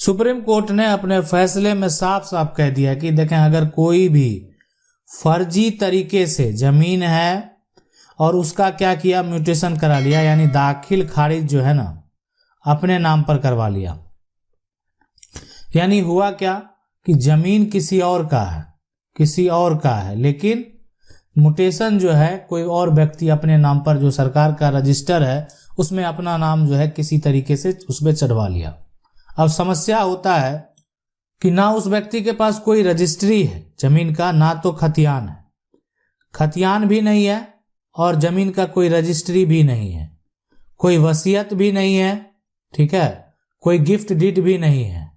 Supreme court ने अपने फैसले में साफ साफ कह दिया कि देखें, अगर कोई भी फर्जी तरीके से जमीन है और उसका क्या किया, म्यूटेशन करा लिया, यानी दाखिल खारिज जो है ना अपने नाम पर करवा लिया, यानी हुआ क्या कि जमीन किसी और का है, लेकिन म्यूटेशन जो है कोई और व्यक्ति अपने नाम पर, जो सरकार का रजिस्टर है उसमें अपना नाम जो है किसी तरीके से उसमें चढ़वा लिया। अब समस्या होता है कि ना उस व्यक्ति के पास कोई रजिस्ट्री है जमीन का, ना तो खतियान भी नहीं है और जमीन का कोई रजिस्ट्री भी नहीं है, कोई वसीयत भी नहीं है, ठीक है, कोई गिफ्ट डीड भी नहीं है।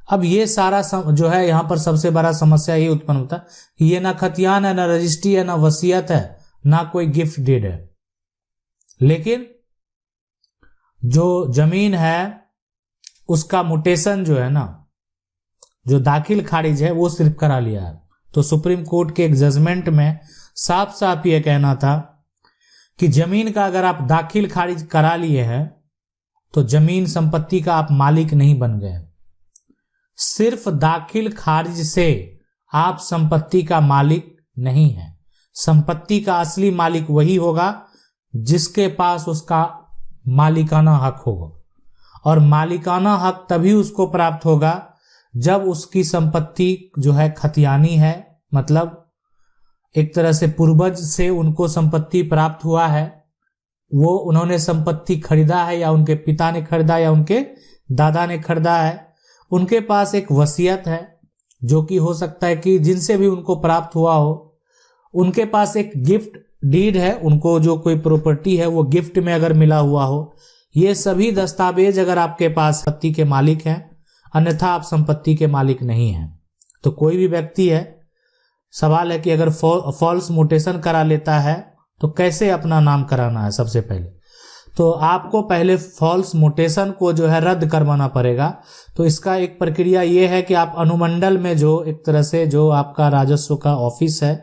अब ये सारा जो है यहाँ पर सबसे बड़ा समस्या ये उत्पन्न होता है कि ये ना खतियान है, ना रजिस्ट्री है, ना वसीयत है, ना कोई गिफ्ट डीड है, लेकिन जो जमीन है उसका म्यूटेशन जो है ना, जो दाखिल खारिज है वो सिर्फ करा लिया है। तो सुप्रीम कोर्ट के एक जजमेंट में साफ साफ ये कहना था कि जमीन का अगर आप दाखिल खारिज करा लिए हैं तो जमीन संपत्ति का आप मालिक नहीं बन गए। सिर्फ दाखिल खारिज से आप संपत्ति का मालिक नहीं है। संपत्ति का असली मालिक वही होगा जिसके पास उसका मालिकाना हक होगा, और मालिकाना हक तभी उसको प्राप्त होगा जब उसकी संपत्ति जो है खतियानी है, मतलब एक तरह से पूर्वज से उनको संपत्ति प्राप्त हुआ है, वो उन्होंने संपत्ति खरीदा है या उनके पिता ने खरीदा या उनके दादा ने खरीदा है, उनके पास एक वसीयत है जो कि हो सकता है कि जिनसे भी उनको प्राप्त हुआ हो, उनके पास एक गिफ्ट डीड है, उनको जो कोई प्रॉपर्टी है वो गिफ्ट में अगर मिला हुआ हो। ये सभी दस्तावेज अगर आपके पास संपत्ति के मालिक हैं, अन्यथा आप संपत्ति के मालिक नहीं हैं। तो कोई भी व्यक्ति है, सवाल है कि अगर फॉल्स म्यूटेशन करा लेता है तो कैसे अपना नाम कराना है। सबसे पहले तो आपको पहले फॉल्स म्यूटेशन को जो है रद्द करवाना पड़ेगा। तो इसका एक प्रक्रिया ये है कि आप अनुमंडल में जो एक तरह से जो आपका राजस्व का ऑफिस है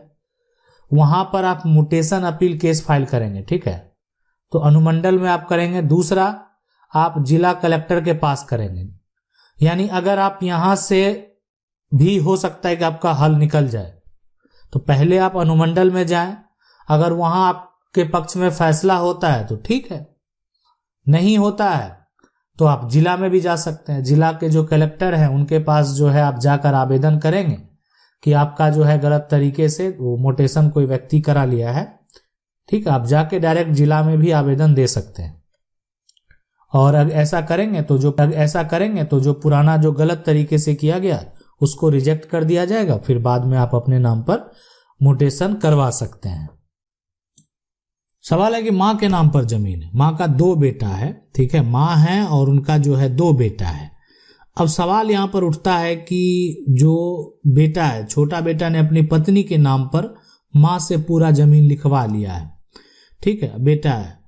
वहां पर आप म्यूटेशन अपील केस फाइल करेंगे, ठीक है। तो अनुमंडल में आप करेंगे। दूसरा, आप जिला कलेक्टर के पास करेंगे, यानी अगर आप यहां से भी हो सकता है कि आपका हल निकल जाए, तो पहले आप अनुमंडल में जाएं। अगर वहां आपके पक्ष में फैसला होता है तो ठीक है, नहीं होता है तो आप जिला में भी जा सकते हैं। जिला के जो कलेक्टर हैं उनके पास जो है आप जाकर आवेदन करेंगे कि आपका जो है गलत तरीके से वो म्यूटेशन कोई व्यक्ति करा लिया है, ठीक है। आप जाके डायरेक्ट जिला में भी आवेदन दे सकते हैं। और अगर ऐसा करेंगे तो जो पुराना जो गलत तरीके से किया गया उसको रिजेक्ट कर दिया जाएगा, फिर बाद में आप अपने नाम पर म्यूटेशन करवा सकते हैं। सवाल है कि माँ के नाम पर जमीन है, माँ का 2 बेटा है, ठीक है, माँ है और उनका जो है 2 बेटा है। अब सवाल यहाँ पर उठता है कि जो बेटा है, छोटा बेटा ने अपनी पत्नी के नाम पर माँ से पूरा जमीन लिखवा लिया है, ठीक है, बेटा है,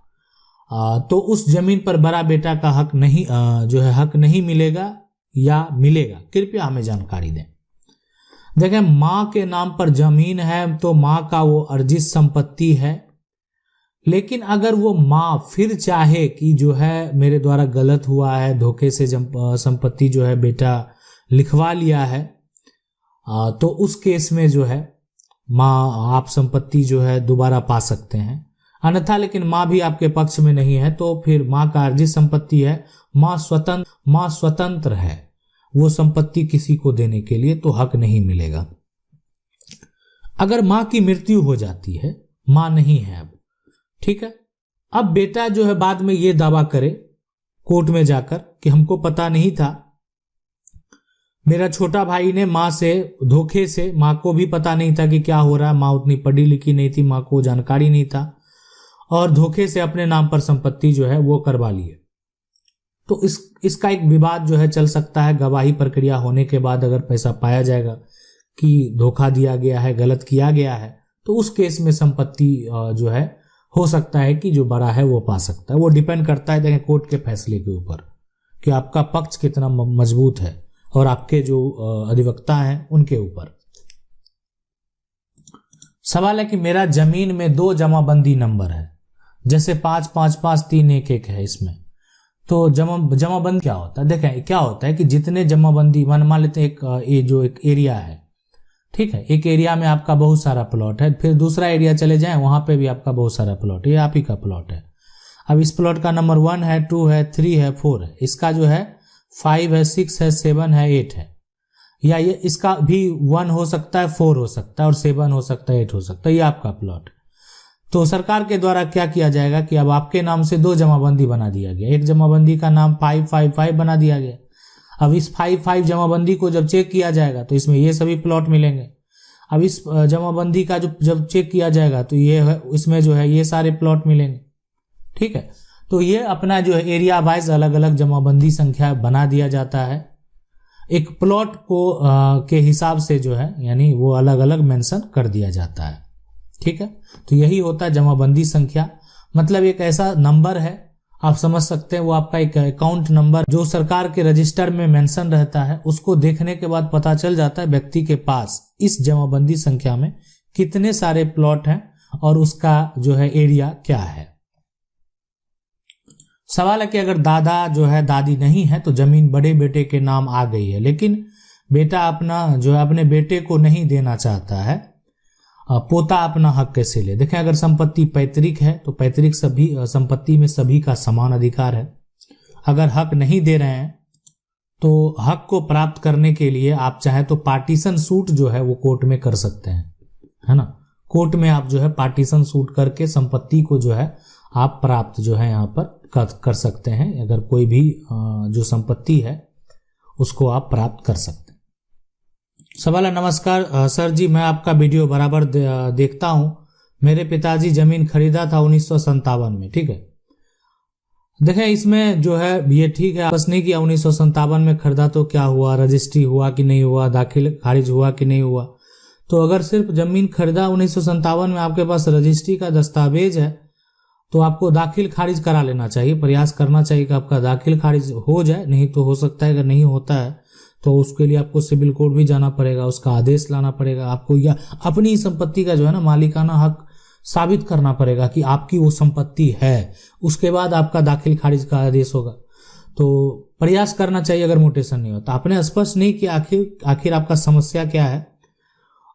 तो उस जमीन पर बड़ा बेटा का हक नहीं हक नहीं मिलेगा या मिलेगा? कृपया हमें जानकारी दें। देखें, माँ के नाम पर जमीन है तो माँ का वो अर्जित संपत्ति है, लेकिन अगर वो माँ फिर चाहे कि जो है मेरे द्वारा गलत हुआ है, धोखे से संपत्ति जो है बेटा लिखवा लिया है, तो उस केस में जो है माँ आप संपत्ति जो है दोबारा पा सकते हैं। अन्यथा लेकिन माँ भी आपके पक्ष में नहीं है तो फिर माँ का अर्जित संपत्ति है, माँ स्वतंत्र है, वो संपत्ति किसी को देने के लिए तो हक नहीं मिलेगा। अगर माँ की मृत्यु हो जाती है, माँ नहीं है अब, ठीक है, अब बेटा जो है बाद में ये दावा करे कोर्ट में जाकर कि हमको पता नहीं था, मेरा छोटा भाई ने माँ से धोखे से, माँ को भी पता नहीं था कि क्या हो रहा है, माँ उतनी पढ़ी लिखी नहीं थी, माँ को जानकारी नहीं था, और धोखे से अपने नाम पर संपत्ति जो है वो करवा लिए। तो इसका एक विवाद जो है चल सकता है। गवाही प्रक्रिया होने के बाद अगर पैसा पाया जाएगा कि धोखा दिया गया है, गलत किया गया है, तो उस केस में संपत्ति जो है हो सकता है कि जो बड़ा है वो पा सकता है। वो डिपेंड करता है देखें कोर्ट के फैसले के ऊपर कि आपका पक्ष कितना मजबूत है और आपके जो अधिवक्ता हैं उनके ऊपर। सवाल है कि मेरा जमीन में 2 जमाबंदी नंबर है, जैसे 5 5 5 3 1 1 है इसमें, तो जमाबंदी क्या होता है, देखें क्या होता है कि जितने जमाबंदी मान लेते हैं एक एरिया है, ठीक है, एक एरिया में आपका बहुत सारा प्लॉट है, फिर दूसरा एरिया चले जाएं वहां पे भी आपका बहुत सारा प्लॉट है, ये आप ही का प्लॉट है। अब इस प्लॉट का नंबर 1 है, 2 है, 3 है, 4 है, इसका जो है 5 है, 6 है, 7 है, 8 है, या ये इसका भी 1 हो सकता है, 4 हो सकता है और 7 हो सकता है, 8 हो सकता है, ये आपका प्लॉट। तो सरकार के द्वारा क्या किया जाएगा कि अब आपके नाम से 2 जमाबंदी बना दिया गया, एक जमाबंदी का नाम 555 बना दिया गया। अब इस 55 जमाबंदी को जब चेक किया जाएगा तो इसमें ये सभी प्लॉट मिलेंगे। अब इस जमाबंदी का जब चेक किया जाएगा तो ये इसमें जो है ये सारे प्लॉट मिलेंगे, ठीक है। तो ये अपना जो है एरिया वाइज अलग अलग जमाबंदी संख्या बना दिया जाता है, एक प्लॉट को के हिसाब से जो है यानी वो अलग अलग मेंशन कर दिया जाता है, ठीक है। तो यही होता है जमाबंदी संख्या, मतलब एक ऐसा नंबर है, आप समझ सकते हैं, वो आपका एक अकाउंट नंबर जो सरकार के रजिस्टर में मेंशन रहता है, उसको देखने के बाद पता चल जाता है व्यक्ति के पास इस जमाबंदी संख्या में कितने सारे प्लॉट हैं और उसका जो है एरिया क्या है। सवाल है कि अगर दादा जो है दादी नहीं है तो जमीन बड़े बेटे के नाम आ गई है, लेकिन बेटा अपना जो है अपने बेटे को नहीं देना चाहता है, पोता अपना हक कैसे ले। देखें अगर संपत्ति पैतृक है तो पैतृक सभी संपत्ति में सभी का समान अधिकार है। अगर हक नहीं दे रहे हैं तो हक को प्राप्त करने के लिए आप चाहे तो पार्टीशन सूट जो है वो कोर्ट में कर सकते हैं, है ना। कोर्ट में आप जो है पार्टीशन सूट करके संपत्ति को जो है आप प्राप्त जो है यहाँ पर कर सकते हैं। अगर कोई भी जो संपत्ति है उसको आप प्राप्त कर सकते हैं। सवाल है, नमस्कार सर जी, मैं आपका वीडियो बराबर देखता हूं। मेरे पिताजी जमीन खरीदा था 1957 में, ठीक है। देखें इसमें जो है ये ठीक है, आपस नहीं किया 1957 में खरीदा तो क्या हुआ, रजिस्ट्री हुआ कि नहीं हुआ, दाखिल खारिज हुआ कि नहीं हुआ। तो अगर सिर्फ जमीन खरीदा 1957 में, आपके पास रजिस्ट्री का दस्तावेज है तो आपको दाखिल खारिज करा लेना चाहिए, प्रयास करना चाहिए कि आपका दाखिल खारिज हो जाए। नहीं तो हो सकता है अगर नहीं होता है तो उसके लिए आपको सिविल कोर्ट भी जाना पड़ेगा, उसका आदेश लाना पड़ेगा आपको, या अपनी संपत्ति का जो है ना मालिकाना हक साबित करना पड़ेगा कि आपकी वो संपत्ति है, उसके बाद आपका दाखिल खारिज का आदेश होगा। तो प्रयास करना चाहिए अगर म्यूटेशन नहीं होता। आपने स्पष्ट नहीं किया आखिर आपका समस्या क्या है,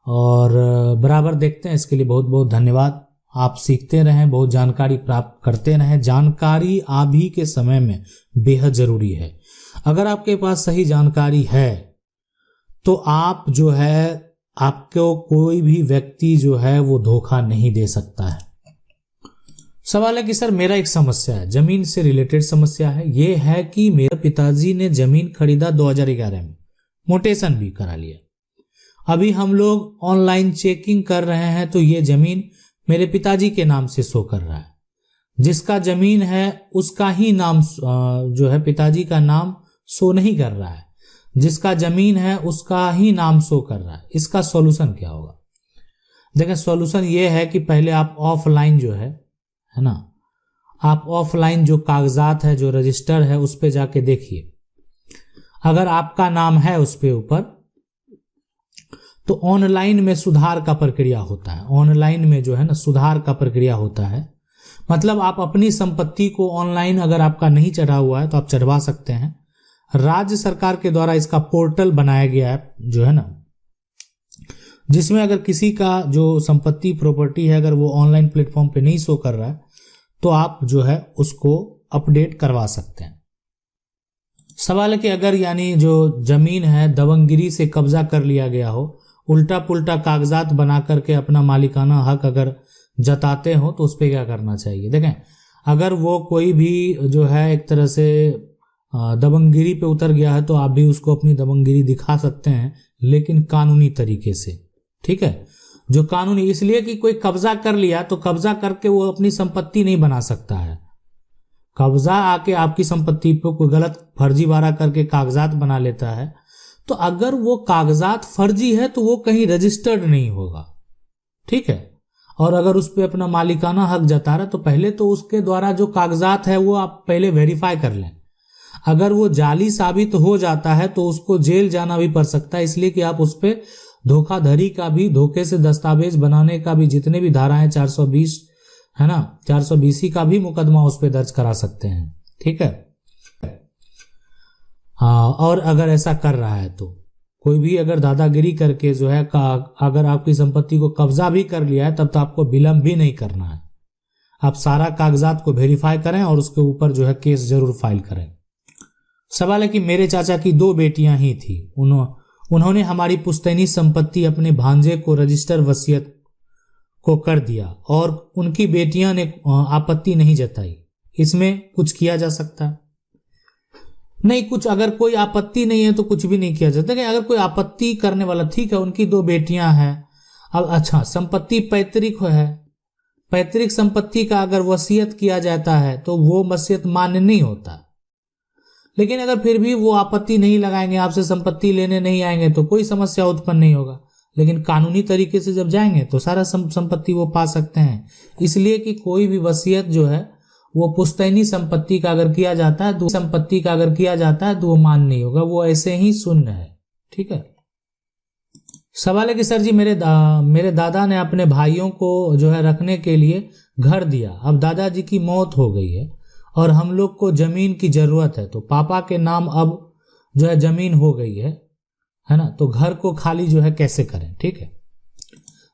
और बराबर देखते हैं। इसके लिए बहुत बहुत धन्यवाद। आप सीखते रहें, बहुत जानकारी प्राप्त करते रहें। जानकारी अभी के समय में बेहद जरूरी है। अगर आपके पास सही जानकारी है तो आप जो है आपको कोई भी व्यक्ति जो है वो धोखा नहीं दे सकता है। सवाल है कि सर मेरा एक समस्या है, जमीन से रिलेटेड समस्या है। ये है कि मेरे पिताजी ने जमीन खरीदा 2011 में, म्यूटेशन भी करा लिया। अभी हम लोग ऑनलाइन चेकिंग कर रहे हैं तो ये जमीन मेरे पिताजी के नाम से शो कर रहा है। जिसका जमीन है उसका ही नाम जो है पिताजी का नाम शो नहीं कर रहा है, जिसका जमीन है उसका ही नाम शो कर रहा है। इसका सॉल्यूशन क्या होगा? देखिए सॉल्यूशन ये है कि पहले आप ऑफलाइन जो है ना, आप ऑफलाइन जो कागजात है, जो रजिस्टर है, उस पे जाके देखिए। अगर आपका नाम है उस पे ऊपर तो ऑनलाइन में सुधार का प्रक्रिया होता है। ऑनलाइन में जो है ना सुधार का प्रक्रिया होता है, मतलब आप अपनी संपत्ति को ऑनलाइन अगर आपका नहीं चढ़ा हुआ है तो आप चढ़वा सकते हैं। राज्य सरकार के द्वारा इसका पोर्टल बनाया गया है जो है ना, जिसमें अगर किसी का जो संपत्ति प्रॉपर्टी है अगर वो ऑनलाइन प्लेटफॉर्म पे नहीं शो कर रहा है तो आप जो है उसको अपडेट करवा सकते हैं। सवाल है कि अगर यानी जो जमीन है दबंगगिरी से कब्जा कर लिया गया हो, उल्टा पुल्टा कागजात बना करके अपना मालिकाना हक अगर जताते हो तो उस पर क्या करना चाहिए? देखें अगर वो कोई भी जो है एक तरह से दबंगगिरी पे उतर गया है तो आप भी उसको अपनी दबंगगिरी दिखा सकते हैं, लेकिन कानूनी तरीके से, ठीक है। जो कानूनी, इसलिए कि कोई कब्जा कर लिया तो कब्जा करके वो अपनी संपत्ति नहीं बना सकता है। कब्जा आके आपकी संपत्ति पे कोई गलत फर्जीवाड़ा करके कागजात बना लेता है तो अगर वो कागजात फर्जी है तो वो कहीं रजिस्टर्ड नहीं होगा, ठीक है। और अगर उस पर अपना मालिकाना हक जता रहा है तो पहले तो उसके द्वारा जो कागजात है वो आप पहले वेरीफाई कर लें। अगर वो जाली साबित हो जाता है तो उसको जेल जाना भी पड़ सकता है, इसलिए कि आप उस पर धोखाधड़ी का भी, धोखे से दस्तावेज बनाने का भी, जितने भी धाराएं 420 है ना, 420 का भी मुकदमा उस पर दर्ज करा सकते हैं, ठीक है। हाँ, और अगर ऐसा कर रहा है तो कोई भी अगर दादागिरी करके जो है अगर आपकी संपत्ति को कब्जा भी कर लिया है तब तो आपको विलंब भी नहीं करना है। आप सारा कागजात को वेरीफाई करें और उसके ऊपर जो है केस जरूर फाइल करें। सवाल है कि मेरे चाचा की 2 बेटियां ही थी, उन्होंने हमारी पुश्तैनी संपत्ति अपने भांजे को रजिस्टर वसीयत को कर दिया और उनकी बेटियां ने आपत्ति नहीं जताई, इसमें कुछ किया जा सकता है? नहीं, कुछ अगर कोई आपत्ति नहीं है तो कुछ भी नहीं किया जाता। अगर कोई आपत्ति करने वाला, ठीक है, उनकी 2 बेटियां हैं, अब अच्छा संपत्ति पैतृक है, पैतृक संपत्ति का अगर वसीयत किया जाता है तो वो वसीयत मान्य नहीं होता। लेकिन अगर फिर भी वो आपत्ति नहीं लगाएंगे, आपसे संपत्ति लेने नहीं आएंगे तो कोई समस्या उत्पन्न नहीं होगा। लेकिन कानूनी तरीके से जब जाएंगे तो सारा संपत्ति वो पा सकते हैं। इसलिए कि कोई भी वसीयत जो है वो पुश्तैनी संपत्ति का अगर किया जाता है तो वो मान्य नहीं होगा, वो ऐसे ही शून्य है। ठीक है। सवाल है कि सर जी मेरे दादा ने अपने भाइयों को जो है रखने के लिए घर दिया, अब दादाजी की मौत हो गई है और हम लोग को जमीन की जरूरत है, तो पापा के नाम अब जो है जमीन हो गई है ना, तो घर को खाली जो है कैसे करें? ठीक है,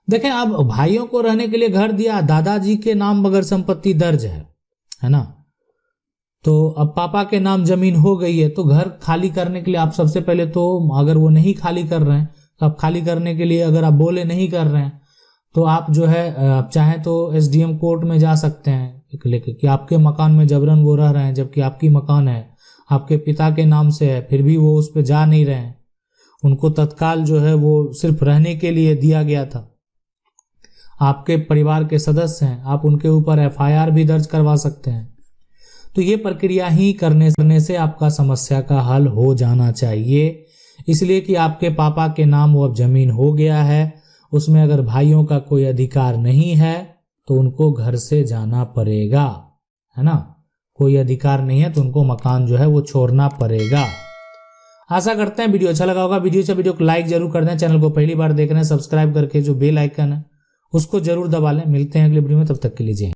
देखें, अब भाइयों को रहने के लिए घर दिया, दादाजी के नाम अगर संपत्ति दर्ज है ना, तो अब पापा के नाम जमीन हो गई है, तो घर खाली करने के लिए आप सबसे पहले तो अगर वो नहीं खाली कर रहे हैं तो आप खाली करने के लिए अगर आप बोले नहीं कर रहे हैं तो आप जो है आप चाहें तो SDM कोर्ट में जा सकते हैं लेके कि आपके मकान में जबरन वो रह रहे हैं, जबकि आपकी मकान है, आपके पिता के नाम से है, फिर भी वो उस पर जा नहीं रहे हैं, उनको तत्काल जो है वो सिर्फ रहने के लिए दिया गया था, आपके परिवार के सदस्य हैं, आप उनके ऊपर FIR भी दर्ज करवा सकते हैं। तो ये प्रक्रिया ही करने से आपका समस्या का हल हो जाना चाहिए, इसलिए कि आपके पापा के नाम वो अब जमीन हो गया है, उसमें अगर भाइयों का कोई अधिकार नहीं है तो उनको घर से जाना पड़ेगा, है ना, कोई अधिकार नहीं है तो उनको मकान जो है वो छोड़ना पड़ेगा। आशा करते हैं वीडियो अच्छा लगा होगा। वीडियो को लाइक जरूर कर दें, चैनल को पहली बार देख रहे हैं सब्सक्राइब करके जो बेल आइकन है उसको जरूर दबा लें। मिलते हैं अगले वीडियो में, तब तक के लिए जय हिंद।